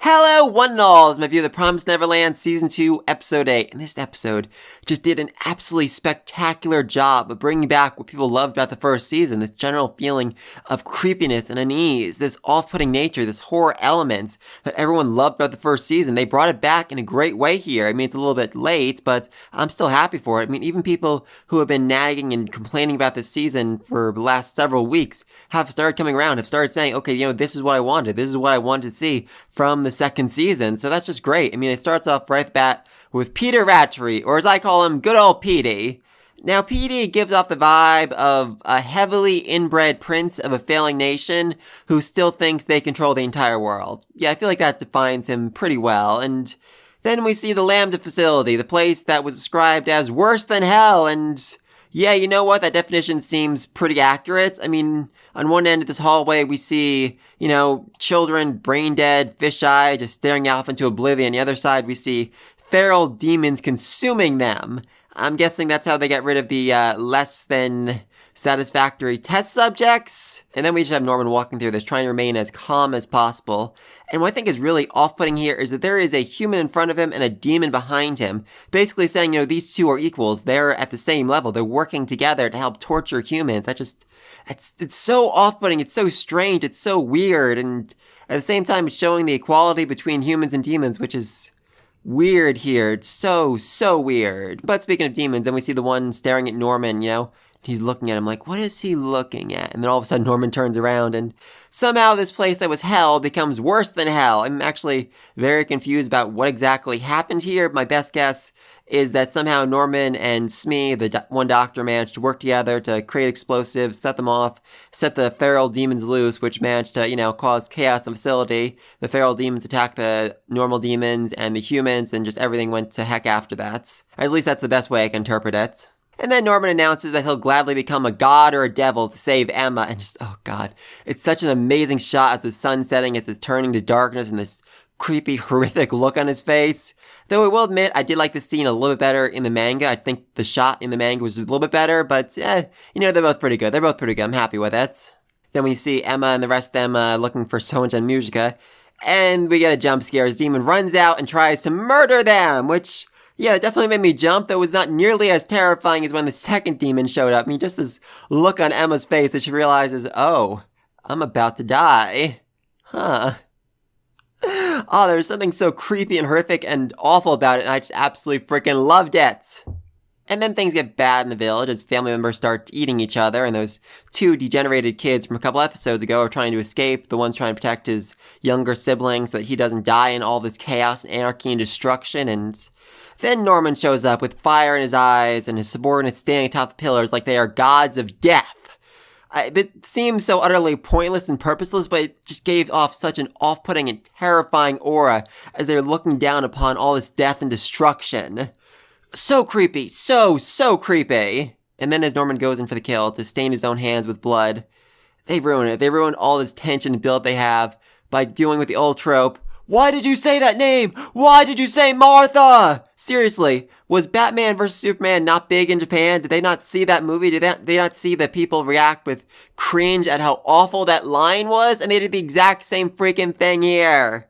Hello, one and all. It's my view of The Promised Neverland, Season 2, Episode 8. And this episode just did an absolutely spectacular job of bringing back what people loved about the first season, this general feeling of creepiness and unease, this off-putting nature, this horror elements that everyone loved about the first season. They brought it back in a great way here. I mean, it's a little bit late, but I'm still happy for it. I mean, even people who have been nagging and complaining about this season for the last several weeks have started coming around, have started saying, okay, this is what I wanted. This is what I wanted to see from the second season, so that's just great. I mean, it starts off right at the bat with Peter Ratchery, or as I call him, good old Petey. Now, Petey gives off the vibe of a heavily inbred prince of a failing nation who still thinks they control the entire world. Yeah, I feel like that defines him pretty well. And then we see the Lambda facility, the place that was described as worse than hell, and yeah, you know what? That definition seems pretty accurate. I mean, on one end of this hallway, we see, children brain dead, fisheye, just staring off into oblivion. The other side, we see feral demons consuming them. I'm guessing that's how they get rid of the less than satisfactory test subjects. And then we just have Norman walking through this, trying to remain as calm as possible. And what I think is really off-putting here is that there is a human in front of him and a demon behind him, basically saying, these two are equals. They're at the same level. They're working together to help torture humans. It's so off-putting. It's so strange. It's so weird. And at the same time, it's showing the equality between humans and demons, which is weird here. It's so weird. But speaking of demons, then we see the one staring at Norman, He's looking at him like, what is he looking at? And then all of a sudden Norman turns around and somehow this place that was hell becomes worse than hell. I'm actually very confused about what exactly happened here. My best guess is that somehow Norman and Smee, the one doctor, managed to work together to create explosives, set them off, set the feral demons loose, which managed to, cause chaos in the facility. The feral demons attacked the normal demons and the humans, and just everything went to heck after that. At least that's the best way I can interpret it. And then Norman announces that he'll gladly become a god or a devil to save Emma. And just, oh god, it's such an amazing shot as the sun's setting, as it's turning to darkness, and this creepy, horrific look on his face. Though I will admit, I did like the scene a little bit better in the manga. I think the shot in the manga was a little bit better, but they're both pretty good. They're both pretty good. I'm happy with it. Then we see Emma and the rest of them looking for Sonja and Mujika. And we get a jump scare as Demon runs out and tries to murder them, which... yeah, it definitely made me jump, though it was not nearly as terrifying as when the second demon showed up. I mean, just this look on Emma's face as she realizes, oh, I'm about to die. Huh. Oh, there was something so creepy and horrific and awful about it, and I just absolutely freaking loved it. And then things get bad in the village as family members start eating each other, and those two degenerated kids from a couple episodes ago are trying to escape. The one's trying to protect his younger siblings so that he doesn't die in all this chaos and anarchy and destruction, and... then Norman shows up with fire in his eyes and his subordinates standing atop the pillars like they are gods of death. It seems so utterly pointless and purposeless, but it just gave off such an off-putting and terrifying aura as they were looking down upon all this death and destruction. So creepy, so creepy. And then as Norman goes in for the kill to stain his own hands with blood, they ruin it. They ruin all this tension and build they have by dealing with the old trope. Why did you say that name? Why did you say Martha? Seriously, was Batman vs. Superman not big in Japan? Did they not see that movie? Did they not see the people react with cringe at how awful that line was? And they did the exact same freaking thing here.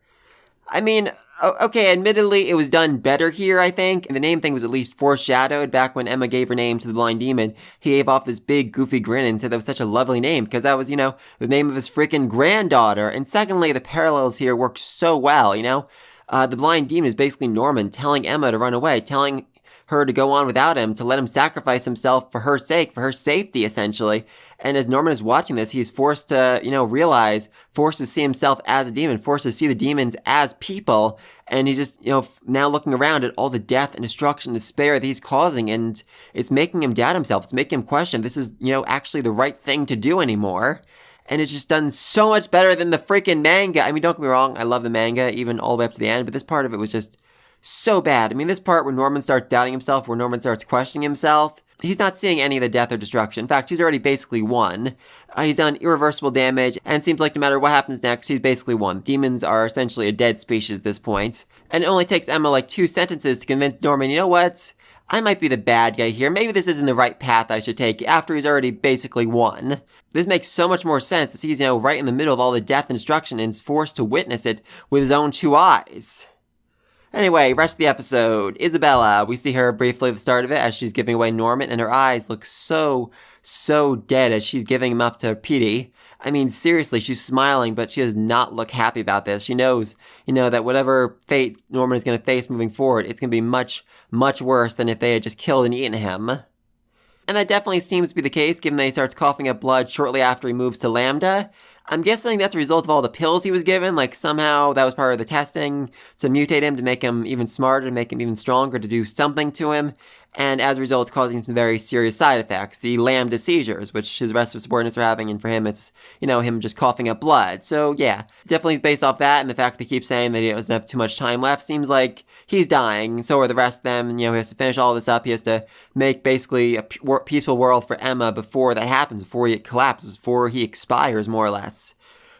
I mean, okay, admittedly, it was done better here, I think. And the name thing was at least foreshadowed back when Emma gave her name to the blind demon. He gave off this big, goofy grin and said that was such a lovely name because that was, the name of his freaking granddaughter. And secondly, the parallels here work so well, The blind demon is basically Norman telling Emma to run away, telling her to go on without him, to let him sacrifice himself for her sake, for her safety, essentially. And as Norman is watching this, he's forced to, realize, forced to see himself as a demon, forced to see the demons as people. And he's just, now looking around at all the death and destruction and despair that he's causing. And it's making him doubt himself. It's making him question, this is, actually the right thing to do anymore. And it's just done so much better than the freaking manga. I mean, don't get me wrong, I love the manga, even all the way up to the end, but this part of it was just so bad. I mean, this part where Norman starts doubting himself, where Norman starts questioning himself, he's not seeing any of the death or destruction. In fact, he's already basically won. He's done irreversible damage, and it seems like no matter what happens next, he's basically won. Demons are essentially a dead species at this point. And it only takes Emma like 2 sentences to convince Norman, you know what? I might be the bad guy here. Maybe this isn't the right path I should take after he's already basically won. This makes so much more sense as he's, right in the middle of all the death and destruction and is forced to witness it with his own 2 eyes. Anyway, rest of the episode. Isabella, we see her briefly at the start of it as she's giving away Norman, and her eyes look so dead as she's giving him up to Petey. I mean, seriously, she's smiling, but she does not look happy about this. She knows, that whatever fate Norman is going to face moving forward, it's going to be much worse than if they had just killed and eaten him. And that definitely seems to be the case, given that he starts coughing up blood shortly after he moves to Lambda. I'm guessing that's a result of all the pills he was given, like somehow that was part of the testing to mutate him, to make him even smarter, to make him even stronger, to do something to him, and as a result causing some very serious side effects, the Lambda seizures, which his rest of his subordinates are having, and for him it's, him just coughing up blood. So yeah, definitely based off that, and the fact that he keeps saying that he doesn't have too much time left, seems like he's dying, so are the rest of them, he has to finish all this up, he has to make basically a peaceful world for Emma before that happens, before he collapses, before he expires, more or less.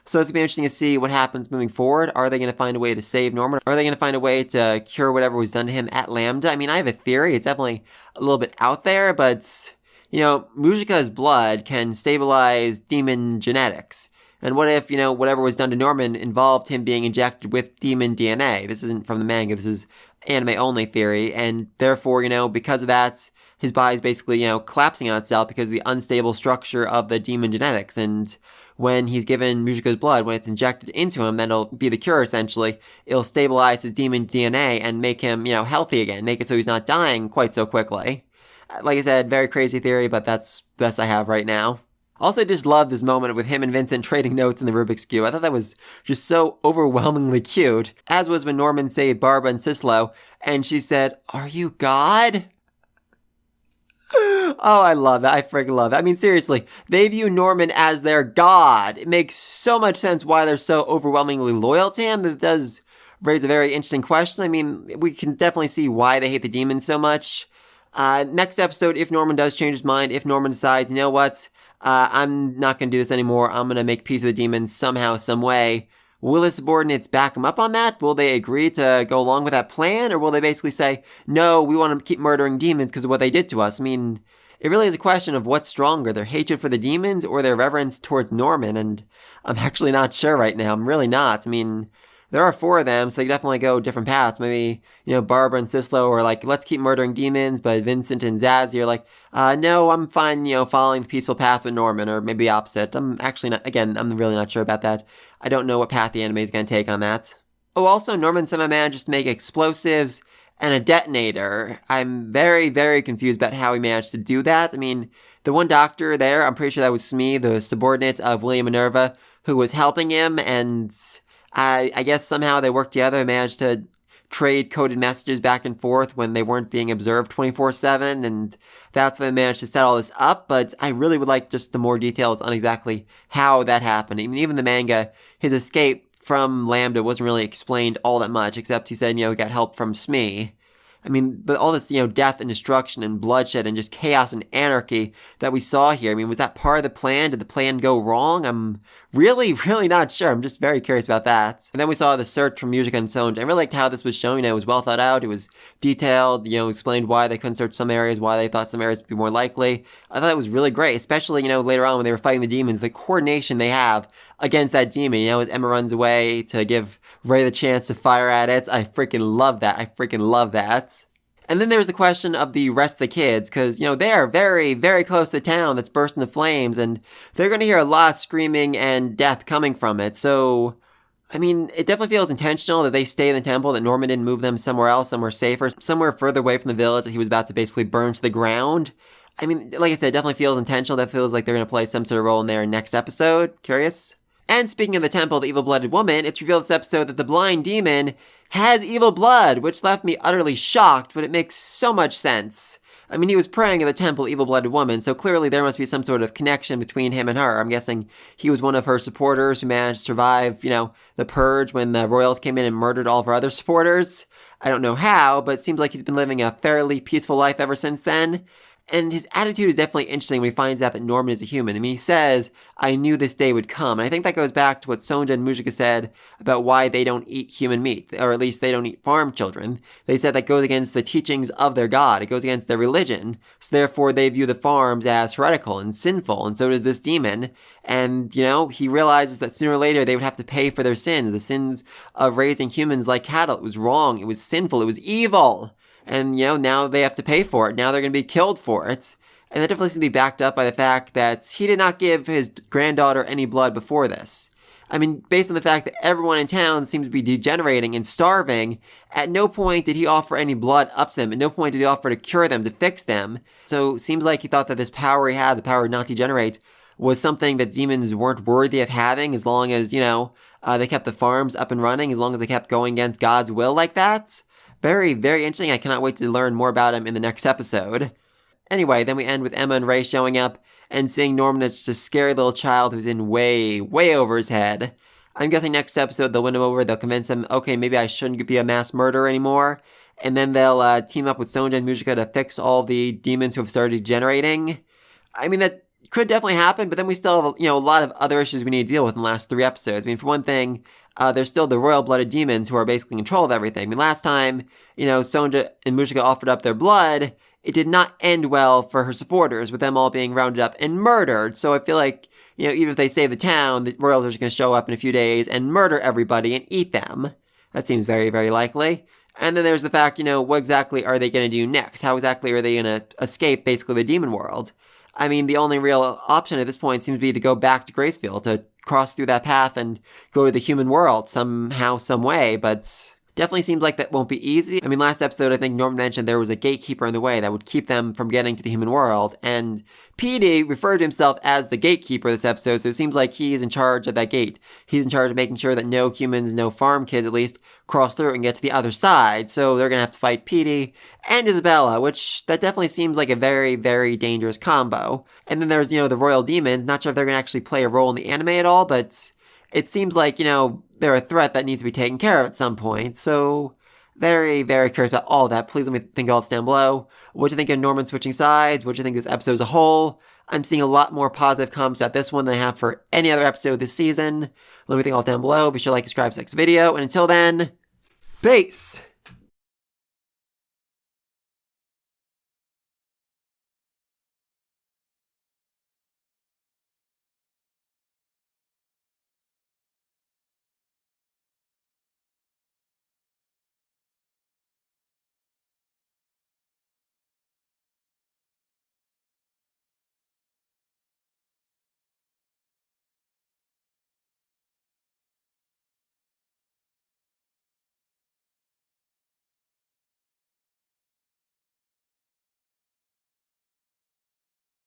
So it's going to be interesting to see what happens moving forward. Are they going to find a way to save Norman? Are they going to find a way to cure whatever was done to him at Lambda? I mean, I have a theory. It's definitely a little bit out there, but, Mujika's blood can stabilize demon genetics. And what if, whatever was done to Norman involved him being injected with demon DNA? This isn't from the manga. This is anime-only theory. And therefore, because of that, his body's basically, collapsing on itself because of the unstable structure of the demon genetics. And when he's given Mujika's blood, when it's injected into him, then it'll be the cure, essentially. It'll stabilize his demon DNA and make him, healthy again. Make it so he's not dying quite so quickly. Like I said, very crazy theory, but that's the best I have right now. Also, I just love this moment with him and Vincent trading notes in the Rubik's Cube. I thought that was just so overwhelmingly cute. As was when Norman saved Barbara and Sislo, and she said, "Are you God?" Oh, I love that. I freaking love it. I mean, seriously, they view Norman as their god. It makes so much sense why they're so overwhelmingly loyal to him that it does raise a very interesting question. I mean, we can definitely see why they hate the demons so much. Next episode, if Norman does change his mind, if Norman decides, you know what, I'm not going to do this anymore, I'm going to make peace with the demons somehow, some way, will his subordinates back him up on that? Will they agree to go along with that plan? Or will they basically say, no, we want to keep murdering demons because of what they did to us? I mean, it really is a question of what's stronger, their hatred for the demons or their reverence towards Norman, and I'm actually not sure right now. I'm really not. I mean, there are 4 of them, so they definitely go different paths. Maybe, Barbara and Sislo are like, let's keep murdering demons, but Vincent and Zazzy are like, no, I'm fine, following the peaceful path with Norman, or maybe the opposite. I'm actually not, again, I'm really not sure about that. I don't know what path the anime is going to take on that. Oh, also, Norman somehow managed to make explosives and a detonator. I'm very, very confused about how he managed to do that. I mean, the one doctor there, I'm pretty sure that was Smee, the subordinate of William Minerva, who was helping him, and I guess somehow they worked together and managed to trade coded messages back and forth when they weren't being observed 24/7, and that's how they managed to set all this up, but I really would like just the more details on exactly how that happened. I mean, even the manga, his escape from Lambda wasn't really explained all that much, except he said, he got help from Smee. I mean, but all this, death and destruction and bloodshed and just chaos and anarchy that we saw here, I mean, was that part of the plan? Did the plan go wrong? I'm really, really not sure. I'm just very curious about that. And then we saw the search for Mujika and Sonja. I really liked how this was shown. It was well thought out. It was detailed, explained why they couldn't search some areas, why they thought some areas would be more likely. I thought it was really great, especially, later on when they were fighting the demons, the coordination they have against that demon, as Emma runs away to give Ray the chance to fire at it. I freaking love that. I freaking love that. And then there's the question of the rest of the kids, because, they are very, very close to town that's burst into flames, and they're going to hear a lot of screaming and death coming from it. So, I mean, it definitely feels intentional that they stay in the temple, that Norman didn't move them somewhere else, somewhere safer, somewhere further away from the village that he was about to basically burn to the ground. I mean, like I said, it definitely feels intentional. That feels like they're going to play some sort of role in their next episode. Curious? And speaking of the temple of the evil-blooded woman, it's revealed this episode that the blind demon has evil blood, which left me utterly shocked, but it makes so much sense. I mean, he was praying at the temple of evil-blooded woman, so clearly there must be some sort of connection between him and her. I'm guessing he was one of her supporters who managed to survive, the purge when the royals came in and murdered all of her other supporters. I don't know how, but it seems like he's been living a fairly peaceful life ever since then. And his attitude is definitely interesting when he finds out that Norman is a human. I mean, he says, I knew this day would come. And I think that goes back to what Sonja and Mujika said about why they don't eat human meat, or at least they don't eat farm children. They said that goes against the teachings of their god. It goes against their religion. So therefore, they view the farms as heretical and sinful, and so does this demon. And, he realizes that sooner or later they would have to pay for their sins, the sins of raising humans like cattle. It was wrong. It was sinful. It was evil. And, now they have to pay for it. Now they're going to be killed for it. And that definitely seems to be backed up by the fact that he did not give his granddaughter any blood before this. I mean, based on the fact that everyone in town seemed to be degenerating and starving, at no point did he offer any blood up to them. At no point did he offer to cure them, to fix them. So it seems like he thought that this power he had, the power not to degenerate, was something that demons weren't worthy of having as long as, they kept the farms up and running, as long as they kept going against God's will like that. Very, very interesting. I cannot wait to learn more about him in the next episode. Anyway, then we end with Emma and Ray showing up and seeing Norman as just a scary little child who's in way, way over his head. I'm guessing next episode they'll win him over, they'll convince him, okay, maybe I shouldn't be a mass murderer anymore, and then they'll team up with Sonja and Mujika to fix all the demons who have started degenerating. I mean, that could definitely happen, but then we still have, a lot of other issues we need to deal with in the last 3 episodes. I mean, for one thing, there's still the royal-blooded demons who are basically in control of everything. I mean, last time, Sonja and Mujika offered up their blood, it did not end well for her supporters, with them all being rounded up and murdered. So I feel like, even if they save the town, the royals are going to show up in a few days and murder everybody and eat them. That seems very, very likely. And then there's the fact, what exactly are they going to do next? How exactly are they going to escape, basically, the demon world? I mean, the only real option at this point seems to be to go back to Gracefield, to cross through that path and go to the human world somehow, some way, but definitely seems like that won't be easy. I mean, last episode, I think Norman mentioned there was a gatekeeper in the way that would keep them from getting to the human world, and PD referred to himself as the gatekeeper this episode, so it seems like he's in charge of that gate. He's in charge of making sure that no humans, no farm kids at least, cross through and get to the other side, so they're gonna have to fight PD and Isabella, which that definitely seems like a very, very dangerous combo. And then there's, the royal demons. Not sure if they're gonna actually play a role in the anime at all, but it seems like, they're a threat that needs to be taken care of at some point. So, very, very curious about all that. Please let me think all this down below. What do you think of Norman switching sides? What do you think of this episode as a whole? I'm seeing a lot more positive comments about this one than I have for any other episode this season. Let me think all down below. Be sure to like, subscribe to the next video. And until then, peace!